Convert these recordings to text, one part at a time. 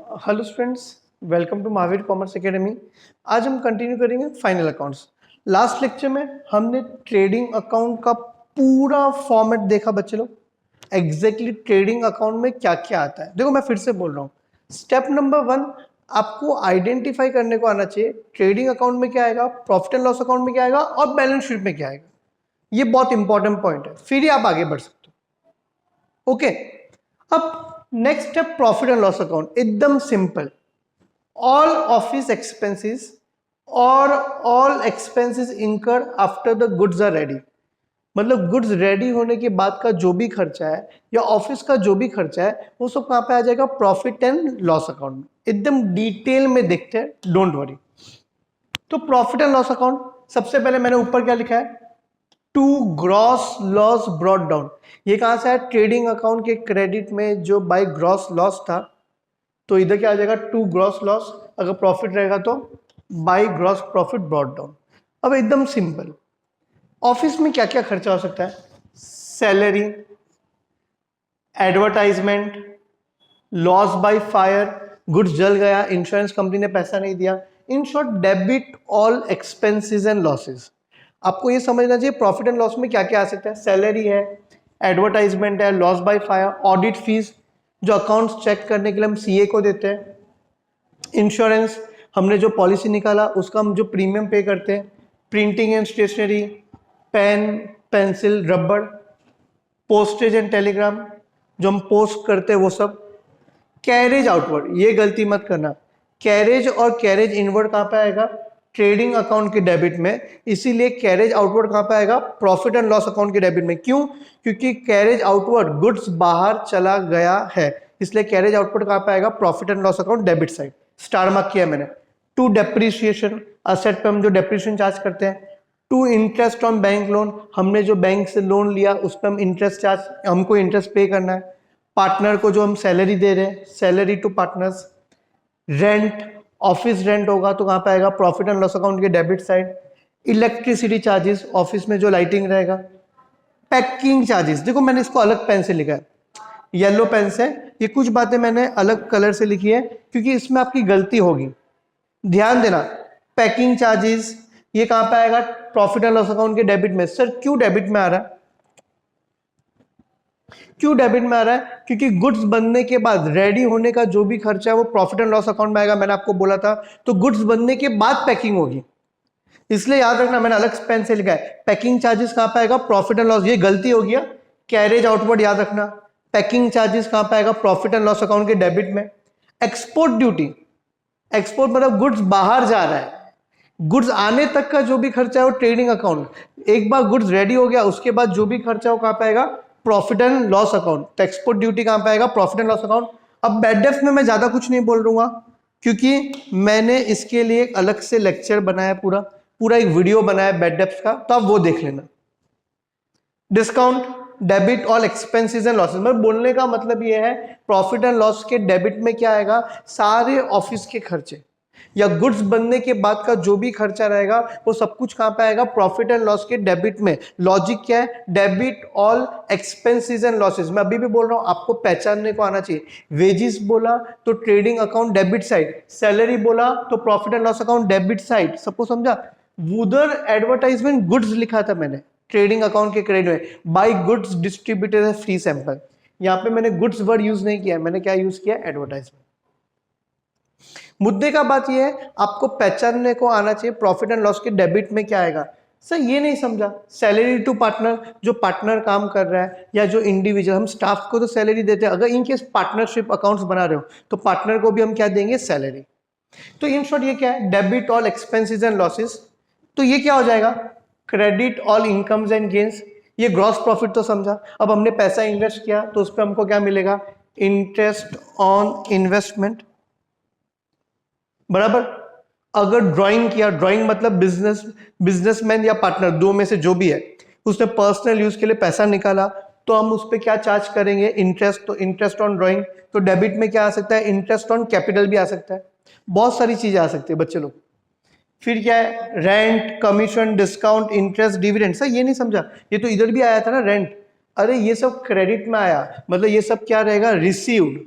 Hello students, welcome to Mahavir commerce academy. आज हम continue करेंगे फाइनल अकाउंट्स। लास्ट लेक्चर में हमने ट्रेडिंग अकाउंट का पूरा फॉर्मेट देखा बच्चे लोग। एग्जैक्टली ट्रेडिंग अकाउंट में क्या क्या आता है देखो, मैं फिर से बोल रहा हूँ। स्टेप नंबर 1 आपको आइडेंटिफाई करने को आना चाहिए ट्रेडिंग अकाउंट में क्या आएगा, प्रॉफिट एंड लॉस अकाउंट में क्या आएगा और बैलेंस शीट में क्या आएगा। ये बहुत इंपॉर्टेंट पॉइंट है, फिर ही आप आगे बढ़ सकते हो। ओके, अब next step profit and loss account, एकदम सिंपल। ऑल ऑफिस एक्सपेंसेस और all expenses incur after the goods are ready. मतलब गुड्स रेडी होने के बाद का जो भी खर्चा है या ऑफिस का जो भी खर्चा है वो सब कहां पे आ जाएगा, प्रॉफिट एंड लॉस अकाउंट में। एकदम डिटेल में देखते हैं, डोंट वरी। तो प्रॉफिट एंड लॉस अकाउंट सबसे पहले मैंने ऊपर क्या लिखा है, to gross loss brought down. ये कहां से है, ट्रेडिंग अकाउंट के क्रेडिट में जो बाय ग्रॉस लॉस था, तो इधर क्या आ जाएगा, टू ग्रॉस लॉस। अगर प्रॉफिट रहेगा तो by gross profit brought down. अब एकदम सिंपल, ऑफिस में क्या क्या खर्चा हो सकता है, salary, advertisement, loss by fire, goods जल गया, इंश्योरेंस कंपनी ने पैसा नहीं दिया। In short debit all expenses and losses. आपको ये समझना चाहिए प्रॉफिट एंड लॉस में क्या क्या आ सकता है, सैलरी है, एडवर्टाइजमेंट है, loss by fire, audit fees जो अकाउंट्स चेक करने के लिए हम सीए को देते हैं, इंश्योरेंस हमने जो पॉलिसी निकाला उसका हम जो प्रीमियम पे करते हैं, printing and stationery, pen pencil रबड़, पोस्टेज एंड टेलीग्राम जो हम पोस्ट करते हैं वो सब, कैरेज आउटवर्ड, ये गलती मत करना, कैरेज और कैरेज इनवर्ड कहां पे आएगा, ट्रेडिंग अकाउंट के डेबिट में। इसीलिए कैरेज आउटवर्ड कहां पे आएगा, प्रॉफिट एंड लॉस अकाउंट के डेबिट में। क्यों, क्योंकि कैरेज आउटवर्ड गुड्स बाहर चला गया है, इसलिए कैरेज आउटवर्ड कहां पे आएगा, profit and loss account debit side. Star mark किया मैंने। टू डेप्रिसिएशन, असेट पे हम जो डेप्रिसिएशन चार्ज करते हैं। To interest on bank loan, हमने जो बैंक से लोन लिया उस पर हम इंटरेस्ट चार्ज, हमको इंटरेस्ट पे करना है। पार्टनर को जो हम सैलरी दे रहे हैं, salary to partners. Rent, office rent होगा तो कहां पे आएगा, प्रॉफिट एंड लॉस अकाउंट के debit side. Electricity charges, office में जो लाइटिंग रहेगा। पैकिंग चार्जेस, देखो मैंने इसको अलग पेन से लिखा है, येलो पेन से। ये कुछ बातें मैंने अलग कलर से लिखी है क्योंकि इसमें आपकी गलती होगी, ध्यान देना। पैकिंग चार्जेस ये कहां पे आएगा, प्रॉफिट एंड लॉस अकाउंट के डेबिट में। सर क्यों डेबिट में आ रहा है, क्यों डेबिट में आ रहा है, क्योंकि गुड्स बनने के बाद रेडी होने का जो भी खर्चा है वो प्रॉफिट एंड लॉस अकाउंट में आएगा, मैंने आपको बोला था। तो गुड्स बनने के बाद पैकिंग होगी, इसलिए याद रखना, मैंने अलग पेन से लिखा है। पैकिंग चार्जेस कहां पे आएगा, प्रॉफिट एंड लॉस, ये गलती हो गया। कैरेज आउटवर्ड याद रखना, पैकिंग चार्जेस कहां पे आएगा, प्रॉफिट एंड लॉस अकाउंट के डेबिट में। एक्सपोर्ट ड्यूटी, एक्सपोर्ट मतलब गुड्स बाहर जा रहा है, गुड्स आने तक का जो भी खर्चा है वो ट्रेडिंग अकाउंट। एक बार गुड्स रेडी हो गया उसके बाद जो भी खर्चा हो कहां पे आएगा, प्रॉफिट एंड लॉस अकाउंट। तो एक्सपोर्ट ड्यूटी कहां पे आएगा, प्रॉफिट एंड लॉस अकाउंट। अब बैड डेब्ट में मैं ज्यादा कुछ नहीं बोल दूंगा क्योंकि मैंने इसके लिए एक अलग से लेक्चर बनाया, पूरा पूरा एक वीडियो बनाया बैड डेब्ट का, तो आप वो देख लेना। Discount, debit all expenses and losses. मतलब बोलने का मतलब ये है प्रॉफिट एंड लॉस के डेबिट में क्या आएगा, सारे ऑफिस के खर्चे या गुड्स बनने के बाद का जो भी खर्चा रहेगा वो सब कुछ कहां पे आएगा, प्रॉफिट एंड लॉस के डेबिट में। लॉजिक क्या है, debit all expenses and losses. मैं अभी भी बोल रहा हूं, आपको पहचानने को आना चाहिए। वेजिस बोला तो trading account debit side, salary बोला तो profit and loss account debit side. सबको समझा। उधर एडवर्टाइजमेंट गुड्स लिखा था मैंने ट्रेडिंग अकाउंट के क्रेडिट में, by goods distributed free sample. यहां पे मैंने गुड्स वर्ड यूज नहीं किया, मैंने क्या यूज किया, एडवर्टाइजमेंट। मुद्दे का बात यह है आपको पहचानने को आना चाहिए प्रॉफिट एंड लॉस के डेबिट में क्या आएगा। सर ये नहीं समझा, सैलरी टू पार्टनर, जो पार्टनर काम कर रहा है या जो इंडिविजुअल, हम स्टाफ को तो सैलरी देते हैं, अगर इनकेस पार्टनरशिप अकाउंट्स बना रहे हो तो पार्टनर को भी हम क्या देंगे, सैलरी। तो इन शॉर्ट ये क्या है, debit all expenses and losses. तो ये क्या हो जाएगा, credit all incomes and gains. ये ग्रॉस प्रॉफिट तो समझा। अब हमने पैसा इन्वेस्ट किया तो उस पर हमको क्या मिलेगा, इंटरेस्ट ऑन इन्वेस्टमेंट, बराबर। अगर ड्राइंग किया, ड्राइंग मतलब बिजनेसमैन या पार्टनर दो में से जो भी है, उसने पर्सनल यूज के लिए पैसा निकाला तो हम उस पर क्या चार्ज करेंगे, इंटरेस्ट। तो इंटरेस्ट ऑन ड्राइंग, तो डेबिट में क्या आ सकता है, इंटरेस्ट ऑन कैपिटल भी आ सकता है, बहुत सारी चीजें आ सकती है बच्चे लोग। फिर क्या है, rent, commission, discount, interest, dividend. Sir ये नहीं समझा, ये तो इधर भी आया था ना रेंट। अरे ये सब क्रेडिट में आया, मतलब ये सब क्या रहेगा, received.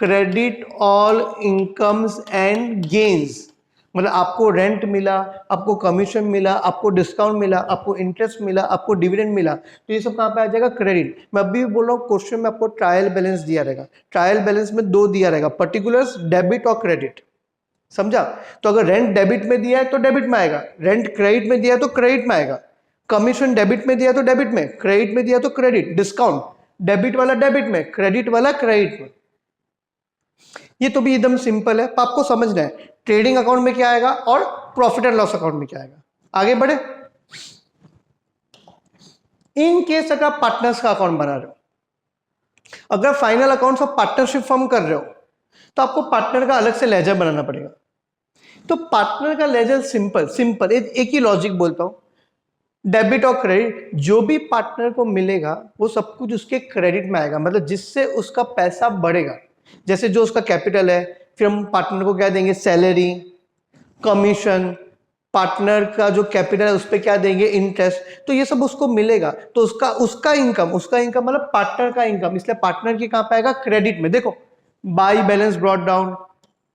Credit all incomes and gains, मतलब आपको रेंट मिला, आपको कमीशन मिला, आपको डिस्काउंट मिला, आपको इंटरेस्ट मिला, आपको डिविडेंड मिला, तो ये सब कहाँ पे आ जाएगा? क्रेडिट। मैं अभी भी बोल रहा हूँ, क्वेश्चन में आपको ट्रायल बैलेंस दिया रहेगा, ट्रायल बैलेंस में दो दिया रहेगा, पर्टिकुलर्स, डेबिट और क्रेडिट, समझा? तो अगर रेंट डेबिट में दिया है तो डेबिट में आएगा, रेंट क्रेडिट में दिया है तो क्रेडिट में आएगा, कमीशन डेबिट में दिया तो डेबिट में, क्रेडिट में दिया तो क्रेडिट, डिस्काउंट डेबिट वाला डेबिट में, क्रेडिट वाला क्रेडिट में। ये तो भी एकदम सिंपल है, तो आपको समझना है ट्रेडिंग अकाउंट में क्या आएगा और प्रॉफिट एंड लॉस अकाउंट में क्या आएगा। आगे बढ़े। इन केस अगर आप पार्टनर्स का अकाउंट बना रहे हो, अगर final accounts of partnership form कर रहे हो, तो आपको पार्टनर का अलग से लेजर बनाना पड़ेगा। तो पार्टनर का लेजर सिंपल एक ही लॉजिक बोलता हूं, डेबिट और क्रेडिट, जो भी पार्टनर को मिलेगा वो सब कुछ उसके क्रेडिट में आएगा, मतलब जिससे उसका पैसा बढ़ेगा। जैसे जो उसका कैपिटल है, फिर हम पार्टनर को क्या देंगे? सैलरी, कमीशन, पार्टनर का जो कैपिटल है उस पर क्या देंगे? इंटरेस्ट। तो ये सब उसको मिलेगा, तो उसका इनकम मतलब पार्टनर का इनकम, इसलिए पार्टनर की कहां पे आएगा? क्रेडिट में। देखो, by balance brought down,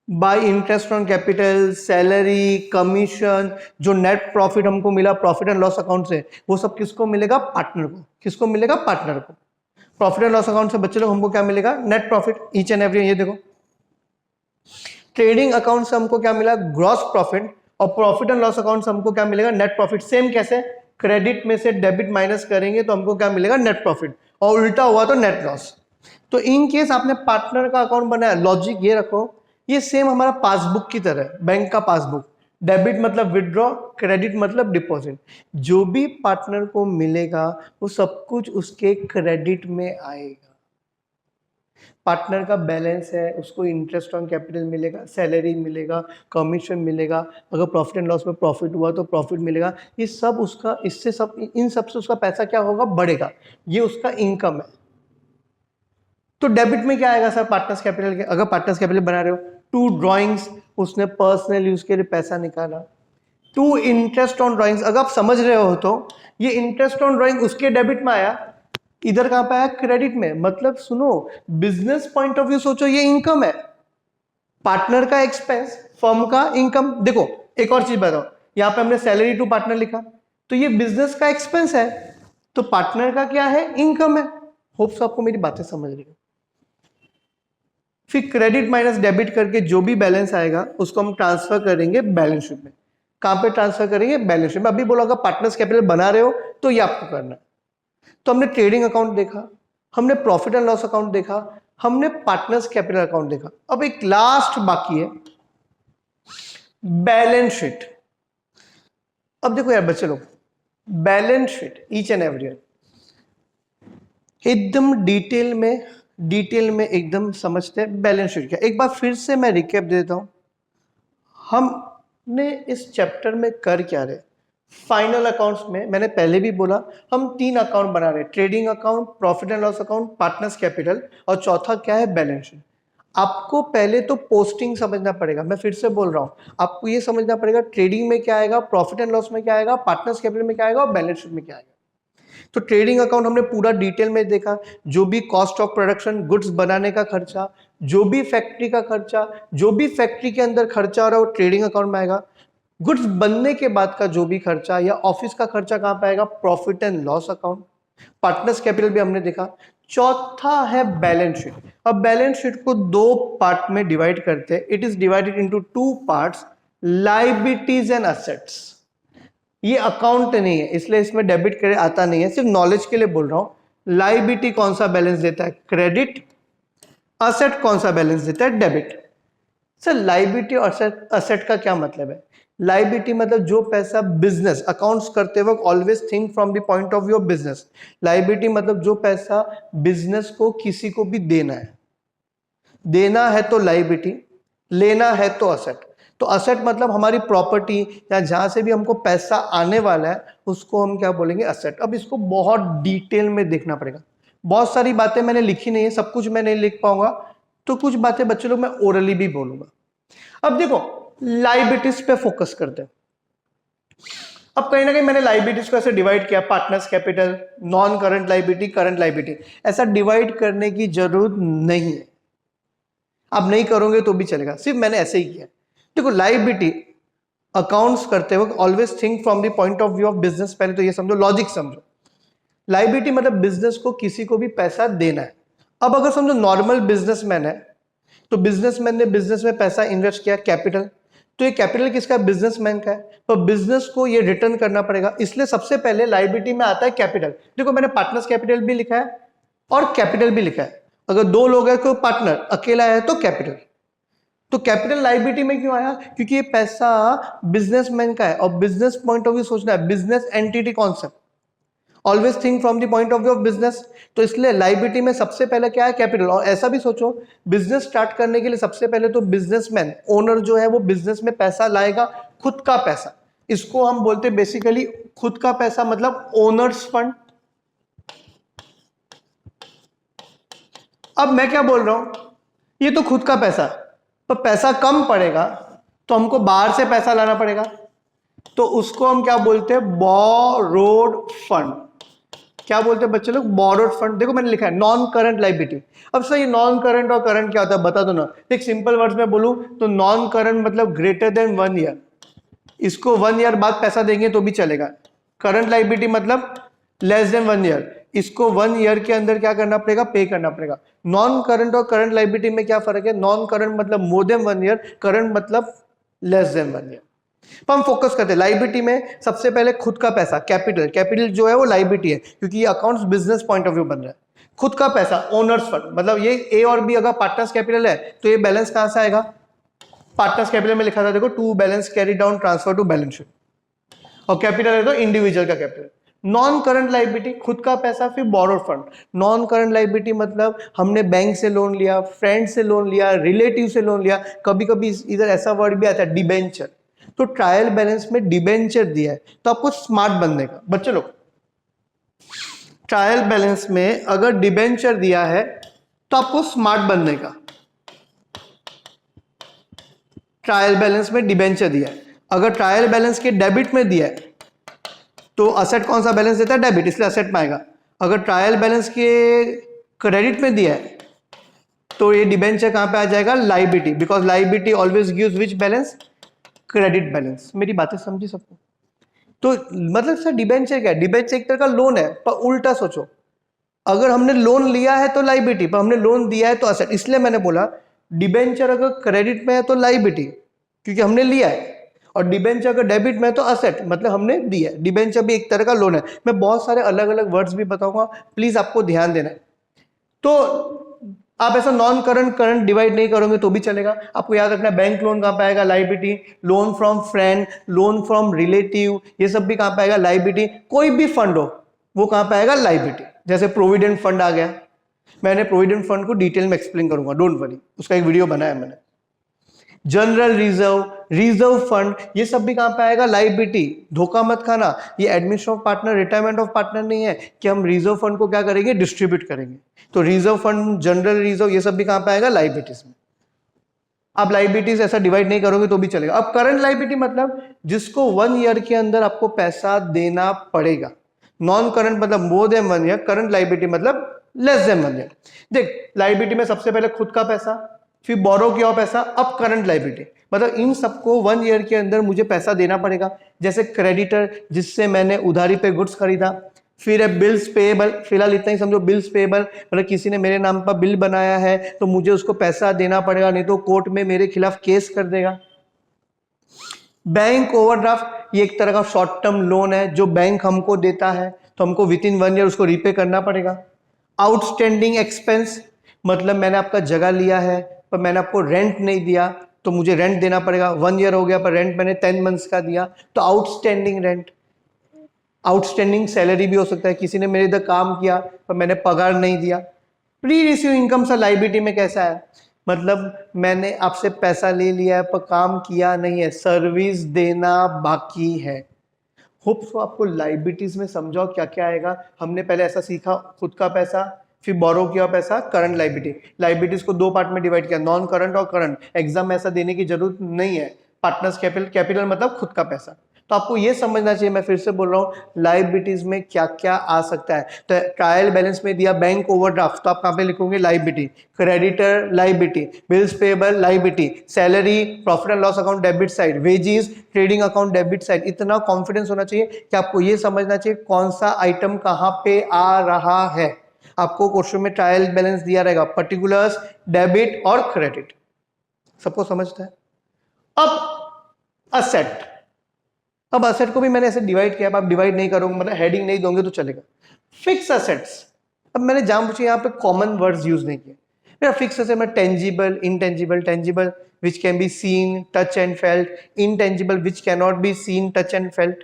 bye interest on capital, salary, commission, जो नेट प्रॉफिट हमको मिला प्रॉफिट एंड लॉस अकाउंट से, वो सब किसको मिलेगा? पार्टनर को। किसको मिलेगा? पार्टनर को। प्रॉफिट एंड लॉस अकाउंट से बच्चे लोग हमको क्या मिलेगा? Net profit, each and every. ये देखो, ट्रेडिंग अकाउंट से हमको क्या मिला? Gross profit. और प्रॉफिट एंड लॉस अकाउंट से हमको क्या मिलेगा? Net profit. सेम कैसे? क्रेडिट में से डेबिट माइनस करेंगे तो हमको क्या मिलेगा? Net profit. और उल्टा हुआ तो नेट लॉस। तो इन केस आपने पार्टनर का अकाउंट बनाया, लॉजिक ये रखो, ये सेम हमारा पासबुक की तरह, बैंक का पासबुक। डेबिट मतलब विड्रॉ, क्रेडिट मतलब डिपॉजिट। जो भी पार्टनर को मिलेगा वो सब कुछ उसके क्रेडिट में आएगा। पार्टनर का बैलेंस है, उसको इंटरेस्ट ऑन कैपिटल मिलेगा, सैलरी मिलेगा, कमीशन मिलेगा, अगर प्रॉफिट एंड लॉस में प्रॉफिट हुआ तो प्रॉफिट मिलेगा। ये सब उसका, इससे सब, इन सब से उसका पैसा क्या होगा? बढ़ेगा। ये उसका इनकम है। तो डेबिट में क्या आएगा सर? पार्टनर्स कैपिटल के। अगर पार्टनर्स कैपिटल बना रहे हो, टू ड्रॉइंग्स, उसने पर्सनल यूज के लिए पैसा निकाला। टू इंटरेस्ट ऑन ड्रॉइंग्स, अगर आप समझ रहे हो तो ये इंटरेस्ट ऑन ड्रॉइंग उसके डेबिट में आया, इधर कहां पे आया? क्रेडिट में। मतलब सुनो, बिजनेस पॉइंट ऑफ व्यू सोचो, ये इनकम है, पार्टनर का एक्सपेंस, फर्म का इनकम। देखो एक और चीज बताओ, यहां पे हमने सैलरी टू पार्टनर लिखा, तो ये बिजनेस का एक्सपेंस है, तो पार्टनर का क्या है? इनकम है। होप्स आपको मेरी बातें समझ रही है। फिर क्रेडिट माइनस डेबिट करके जो भी बैलेंस आएगा उसको हम ट्रांसफर करेंगे बैलेंस शीट में। कहां पे ट्रांसफर करेंगे? बैलेंस शीट में। अभी बोला अगर पार्टनर्स कैपिटल बना रहे हो तो ये आपको करना है। तो हमने ट्रेडिंग अकाउंट देखा, हमने प्रॉफिट एंड लॉस अकाउंट देखा, हमने पार्टनर्स कैपिटल अकाउंट देखा। अब एक लास्ट बाकी है, बैलेंस शीट। अब देखो यार बच्चे लोग, balance sheet each and every एकदम डिटेल में एकदम समझते हैं बैलेंस शीट क्या। एक बार फिर से मैं रिकैप देता हूं, हमने इस चैप्टर में कर क्या रहे। फाइनल अकाउंट्स में मैंने पहले भी बोला, हम 3 अकाउंट बना रहे हैं, trading account, profit and loss account, partners capital, और चौथा क्या है? Balance sheet. आपको पहले तो पोस्टिंग समझना पड़ेगा, मैं फिर से बोल रहा हूं, आपको ये समझना पड़ेगा ट्रेडिंग में क्या आएगा, प्रॉफिट एंड लॉस में क्या आएगा, पार्टनर्स कैपिटल में क्या आएगा और बैलेंस शीट में क्या आएगा। तो ट्रेडिंग अकाउंट हमने पूरा डिटेल में देखा, जो भी कॉस्ट ऑफ प्रोडक्शन, गुड्स बनाने का खर्चा, जो भी फैक्ट्री का खर्चा, जो भी फैक्ट्री के अंदर खर्चा हो रहा है वो ट्रेडिंग अकाउंट में आएगा। गुड्स बनने के बाद का जो भी खर्चा या ऑफिस का खर्चा कहां पे आएगा? Profit and loss account. Partners capital भी हमने देखा। चौथा है बैलेंस शीट। अब बैलेंस शीट को 2 पार्ट में डिवाइड करते हैं। It is divided into 2 parts, liabilities and assets. ये अकाउंट नहीं है इसलिए इसमें डेबिट क्रेडिट आता नहीं है, सिर्फ नॉलेज के लिए बोल रहा हूं। लायबिलिटी कौन सा बैलेंस देता है? क्रेडिट। असेट कौन सा बैलेंस देता है? डेबिट। सर लायबिलिटी और असेट का क्या मतलब है? लायबिलिटी मतलब जो पैसा बिजनेस अकाउंट्स करते वक्त, always think from the point of view of business. Liability मतलब जो पैसा बिजनेस को किसी को भी देना है, देना है तो लायबिलिटी, लेना है तो असेट। तो असेट मतलब हमारी प्रॉपर्टी या जहां से भी हमको पैसा आने वाला है उसको हम क्या बोलेंगे? असेट। अब इसको बहुत डिटेल में देखना पड़ेगा, बहुत सारी बातें मैंने लिखी नहीं है, सब कुछ मैं नहीं लिख पाऊंगा, तो कुछ बातें बच्चे लोग मैं ओरली भी बोलूंगा। अब देखो लायबिलिटीज पे फोकस करते हैं। अब कहीं ना कहीं मैंने लायबिलिटीज को ऐसे डिवाइड किया, partners capital, non current liability, current liability. ऐसा डिवाइड करने की जरूरत नहीं है। आप नहीं करोगे तो भी चलेगा, सिर्फ मैंने ऐसे ही किया। देखो लायबिलिटी अकाउंट्स करते वक्त always think from the point of view of business. पहले तो ये समझो, लॉजिक समझो। लायबिलिटी मतलब बिजनेस को किसी को भी पैसा देना है। अब अगर समझो नॉर्मल बिजनेसमैन है, तो बिजनेसमैन ने बिजनेस में पैसा इन्वेस्ट किया, कैपिटल, तो ये कैपिटल किसका, बिजनेसमैन का है, तो बिजनेस को ये रिटर्न करना पड़ेगा। इसलिए सबसे पहले लायबिलिटी में आता है कैपिटल। देखो मैंने पार्टनर्स कैपिटल भी लिखा है और कैपिटल भी लिखा है। अगर दो लोग हैं तो पार्टनर, अकेला है तो कैपिटल। तो कैपिटल लायबिलिटी में क्यों आया, क्योंकि ये पैसा बिजनेसमैन का है और बिजनेस पॉइंट ऑफ व्यू सोचना है, business entity concept, always think from the point of view of business. तो इसलिए लायबिलिटी में सबसे पहले क्या है, कैपिटल। और ऐसा भी सोचो, बिजनेस स्टार्ट करने के लिए सबसे पहले तो बिजनेसमैन, ओनर जो है वो बिजनेस में पैसा लाएगा, खुद का पैसा। इसको हम बोलते हैं बेसिकली खुद का पैसा, मतलब ओनर्स फंड। अब मैं क्या बोल रहा हूं, ये तो खुद का पैसा, पर पैसा कम पड़ेगा तो हमको बाहर से पैसा लाना पड़ेगा, तो उसको हम क्या बोलते हैं, बोरोड फंड। क्या बोलते हैं बच्चे लोग, बोरोड फंड। देखो मैंने लिखा है नॉन करंट लायबिलिटी। अब सर ये नॉन करंट और करंट क्या होता है बता दो ना। एक सिंपल वर्ड्स में बोलूं तो नॉन करंट मतलब ग्रेटर देन 1 ईयर, इसको 1 ईयर बाद पैसा देंगे तो भी चलेगा। करंट लायबिलिटी मतलब लेस देन 1 ईयर, इसको 1 ईयर के अंदर क्या करना पड़ेगा, पे करना पड़ेगा। नॉन करंट और करंट लायबिलिटी में क्या फर्क है, नॉन करंट मतलब मोर देन 1 ईयर, करंट मतलब लेस देन 1 ईयर। तो हम फोकस करते हैं लायबिलिटी में सबसे पहले खुद का पैसा, कैपिटल। कैपिटल जो है वो लायबिलिटी है, क्योंकि ये accounts business point of view बन रहा है। खुद का पैसा, ओनर्स फंड, मतलब ये ए और बी अगर पार्टनर्स कैपिटल है तो ये बैलेंस कहां से आएगा, पार्टनर्स कैपिटल में लिखा था देखो, to balance carry down transfer to balance sheet. और कैपिटल है तो इंडिविजुअल का कैपिटल। नॉन करंट लायबिलिटी खुद का पैसा, फिर borrowed fund. Non current liability मतलब हमने बैंक से लोन लिया, फ्रेंड से लोन लिया, रिलेटिव से लोन लिया, कभी कभी इधर ऐसा वर्ड भी आता है डिबेंचर। तो ट्रायल बैलेंस में डिबेंचर दिया है तो आपको स्मार्ट बनने का। बच्चे लोग ट्रायल बैलेंस में अगर डिबेंचर दिया है तो आपको स्मार्ट बनने का। ट्रायल बैलेंस में डिबेंचर दिया है, अगर ट्रायल बैलेंस के डेबिट में दिया है तो असेट कौन सा बैलेंस देता है, डेबिट, इसलिए असेट में आएगा। अगर ट्रायल बैलेंस के क्रेडिट में दिया है तो ये डिबेंचर कहां पे आ जाएगा, liability, because liability always gives which balance, credit balance. मेरी बातें समझी सबको। तो मतलब सर डिबेंचर क्या है, डिबेंचर एक तरह का लोन है, पर उल्टा सोचो, अगर हमने लोन लिया है तो लायबिलिटी, पर हमने लोन दिया है तो असेट। इसलिए मैंने बोला डिबेंचर अगर क्रेडिट में है तो लायबिलिटी क्योंकि हमने लिया है, और डिबेंचर अगर डेबिट में है तो असेट मतलब हमने दिया है। डिबेंचर भी एक तरह का लोन है। मैं बहुत सारे अलग अलग वर्ड्स भी बताऊंगा, प्लीज आपको ध्यान देना है। तो आप ऐसा नॉन करंट करंट डिवाइड नहीं करोगे तो भी चलेगा। आपको याद रखना है बैंक लोन कहां पे आएगा, liability. Loan from friend, loan from relative, ये सब भी कहां पे आएगा, लायबिलिटी। कोई भी फंड हो वो कहां पे आएगा, लायबिलिटी। जैसे प्रोविडेंट फंड आ गया, मैंने प्रोविडेंट फंड को डिटेल में एक्सप्लेन करूंगा, डोंट वरी, उसका एक वीडियो बनाया मैंने। जनरल रिजर्व, रिजर्व फंड, ये सब भी कहां पे आएगा, लायबिलिटी। धोखा मत खाना, ये admission of partner, retirement of partner नहीं है कि हम रिजर्व फंड को क्या करेंगे, डिस्ट्रीब्यूट करेंगे। तो रिजर्व फंड, जनरल रिजर्व, ये सब भी कहां पे आएगा, लायबिलिटीज में। आप लायबिलिटीज ऐसा डिवाइड नहीं करोगे तो भी चलेगा। अब करंट लायबिलिटी मतलब जिसको 1 ईयर के अंदर आपको पैसा देना पड़ेगा। नॉन करंट मतलब more than 1 year, current liability मतलब लेस देन 1 ईयर। देख लायबिलिटी में सबसे पहले खुद का पैसा, फिर बोरो किया हुआ पैसा, अब करंट लायबिलिटी। मतलब इन सबको 1 ईयर के अंदर मुझे पैसा देना पड़ेगा। जैसे क्रेडिटर जिससे मैंने उधारी पे गुड्स खरीदा, फिर है बिल्स पेएबल, फिलहाल इतना ही समझो, बिल्स पेएबल मतलब किसी ने मेरे नाम पर बिल बनाया है तो मुझे उसको पैसा देना पड़ेगा, नहीं तो कोर्ट में मेरे खिलाफ केस कर देगा। बैंक ओवरड्राफ्ट, ये एक तरह का शॉर्ट टर्म लोन है जो बैंक हमको देता है, तो हमको विद इन 1 ईयर उसको रीपे करना पड़ेगा। आउटस्टैंडिंग एक्सपेंस मतलब मैंने आपका जगह लिया है पर मैंने आपको रेंट नहीं दिया तो मुझे रेंट देना पड़ेगा। 1 ईयर हो गया पर रेंट मैंने 10 मंथ्स का दिया, तो आउटस्टैंडिंग रेंट। आउटस्टैंडिंग सैलरी भी हो सकता है, किसी ने मेरे इधर काम किया पर मैंने पगार नहीं दिया। प्री रिसीव इनकम सा लायबिलिटी में कैसा है, मतलब मैंने आपसे पैसा ले लिया है पर काम किया नहीं है, सर्विस देना बाकी है। होप सो आपको लायबिलिटीज में समझाओ क्या क्या आएगा। हमने पहले ऐसा सीखा, खुद का पैसा, फिर बोरो किया पैसा, करंट लायबिलिटी। लायबिलिटीज को 2 पार्ट में डिवाइड किया, नॉन करंट और करंट। एग्जाम में ऐसा देने की जरूरत नहीं है। पार्टनर्स कैपिटल, कैपिटल मतलब खुद का पैसा। तो आपको ये समझना चाहिए, मैं फिर से बोल रहा हूँ, लाइबिलिटीज में क्या क्या आ सकता है। तो ट्रायल बैलेंस में दिया बैंक ओवरड्राफ्ट, तो आप कहाँ पे लिखोगे liability, creditor liability, bills payable liability, salary profit and loss account debit side, wages trading account debit side. इतना कॉन्फिडेंस होना चाहिए कि आपको ये समझना चाहिए कौन सा आइटम कहाँ पे आ रहा है। आपको क्वेश्चन में ट्रायल बैलेंस दिया रहेगा, पर्टिकुलर्स, डेबिट और क्रेडिट, सबको समझता है। अब असेट, अब असेट को भी मैंने ऐसे डिवाइड किया, आप डिवाइड नहीं करोगे मतलब हेडिंग नहीं दोगे तो चलेगा। फिक्स असेट्स, अब मैंने जानबूझ के यहाँ पे कॉमन वर्ड्स यूज नहीं किए। मेरा फिक्स असेट में tangible, intangible, tangible which can be seen touch and felt, intangible which can not be seen touch and felt.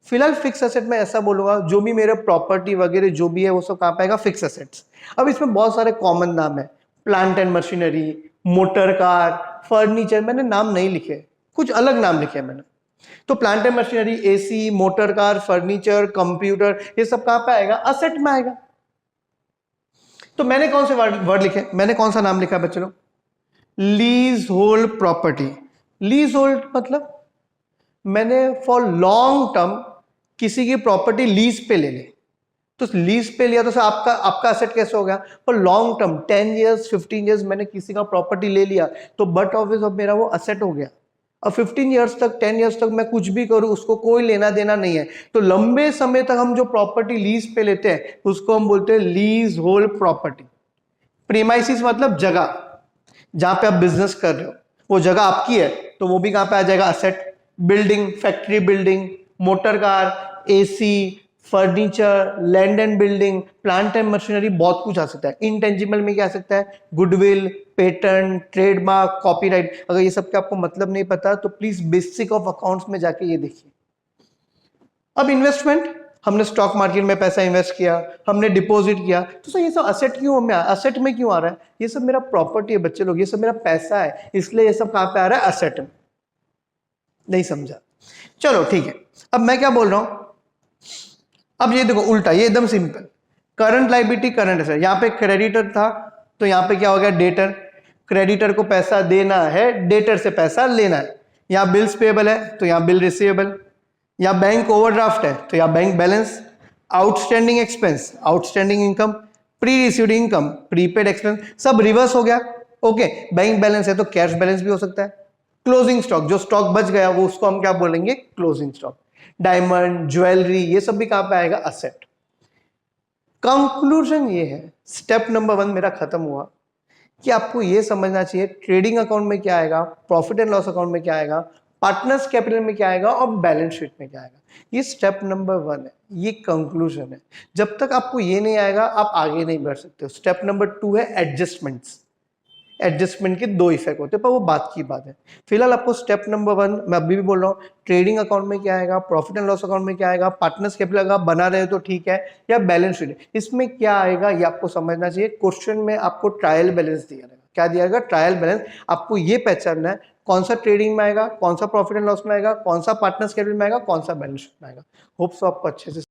फिलहाल फिक्स असेट में ऐसा बोलूंगा, जो भी मेरा प्रॉपर्टी वगैरह जो भी है वो सब कहाँ पाएगा, फिक्स असेट्स। अब इसमें बहुत सारे कॉमन नाम है, plant and machinery, motor car, furniture, मैंने नाम नहीं लिखे, कुछ अलग नाम लिखे मैंने। तो plant and machinery, AC, motor car, furniture, computer, ये सब कहां पे आएगा, असेट में आएगा। तो मैंने कौन से वर्ड लिखे, मैंने कौन सा नाम लिखा बच्चों, lease hold property. Lease hold मतलब मैंने फॉर लॉन्ग टर्म किसी की प्रॉपर्टी लीज पे ले ली, तो लीज पे लिया तो आपका आपका असेट कैसे हो गया, पर लॉन्ग टर्म 10 इयर्स 15 इयर्स मैंने किसी का प्रॉपर्टी ले लिया, तो बट ऑब्वियस अब मेरा वो असेट हो गया। अब 15 इयर्स तक 10 इयर्स तक मैं कुछ भी करूं उसको कोई लेना देना नहीं है। तो लंबे समय तक हम जो प्रॉपर्टी लीज पे लेते हैं उसको हम बोलते हैं लीज होल्ड प्रॉपर्टी। प्रीमाइसिस मतलब जगह जहां पे आप बिजनेस कर रहे हो, वो जगह आपकी है तो वो भी कहां पे आ जाएगा, asset. Building, factory building, motor car, AC, furniture, land and building, plant and machinery, बहुत कुछ आ सकता है। इंटेंजिबल में क्या आ सकता है, गुडविल, पेटेंट, ट्रेडमार्क, कॉपीराइट। अगर ये सब का आपको मतलब नहीं पता तो प्लीज बेसिक ऑफ अकाउंट्स में जाके ये देखिए। अब इन्वेस्टमेंट, हमने स्टॉक मार्केट में पैसा इन्वेस्ट किया, हमने डिपॉजिट किया, तो सर ये सब असेट क्यों में असेट में क्यों आ रहा है, ये सब मेरा प्रॉपर्टी है बच्चे लोग, ये सब मेरा पैसा है, इसलिए ये सब कहां पे आ रहा है, असेट में। नहीं समझा, चलो ठीक है। अब मैं क्या बोल रहा हूं, अब ये देखो उल्टा, ये एकदम simple, current liability current asset. यहां पे क्रेडिटर था तो यहां पे क्या हो गया, डेटर। क्रेडिटर को पैसा देना है, डेटर से पैसा लेना है। यहां बिल्स पेबल है तो यहां बिल रिसीवेबल, यहां बैंक ओवरड्राफ्ट है तो यहां bank balance, outstanding expense, outstanding income, pre received income, prepaid expense, सब रिवर्स हो गया। ओके, बैंक बैलेंस है तो कैश बैलेंस भी हो सकता है। क्लोजिंग स्टॉक, जो स्टॉक बच गया वो उसको हम क्या बोलेंगे, क्लोजिंग स्टॉक। डायमंड, ज्वेलरी, ये सब भी कहां पे आएगा, असेट। कंक्लूजन ये है, स्टेप नंबर 1 मेरा खत्म हुआ कि आपको ये समझना चाहिए ट्रेडिंग अकाउंट में क्या आएगा, प्रॉफिट एंड लॉस अकाउंट में क्या आएगा, पार्टनर्स कैपिटल में क्या आएगा और बैलेंस शीट में क्या आएगा। ये स्टेप नंबर 1 है, ये कंक्लूजन है। जब तक आपको ये नहीं आएगा आप आगे नहीं बढ़ सकते हो। स्टेप नंबर 2 है एडजस्टमेंट्स। एडजस्टमेंट के 2 इफेक्ट होते हैं, पर वो बात की बात है। फिलहाल आपको स्टेप नंबर 1 मैं अभी भी बोल रहा हूँ, ट्रेडिंग अकाउंट में क्या आएगा, प्रॉफिट एंड लॉस अकाउंट में क्या आएगा, पार्टनर्स कैपिटल अगर आप बना रहे हो तो ठीक है, या बैलेंस शीट इसमें क्या आएगा ये आपको समझना चाहिए। क्वेश्चन में आपको ट्रायल बैलेंस दिया रहेगा, क्या दिया जाएगा, ट्रायल बैलेंस। आपको ये पहचानना है कौन सा ट्रेडिंग में आएगा, कौन सा प्रॉफिट एंड लॉस में आएगा, कौन सा पार्टनर्स कैपिटल में आएगा, कौन सा बैलेंस शीट में आएगा। होप सो आपको अच्छे से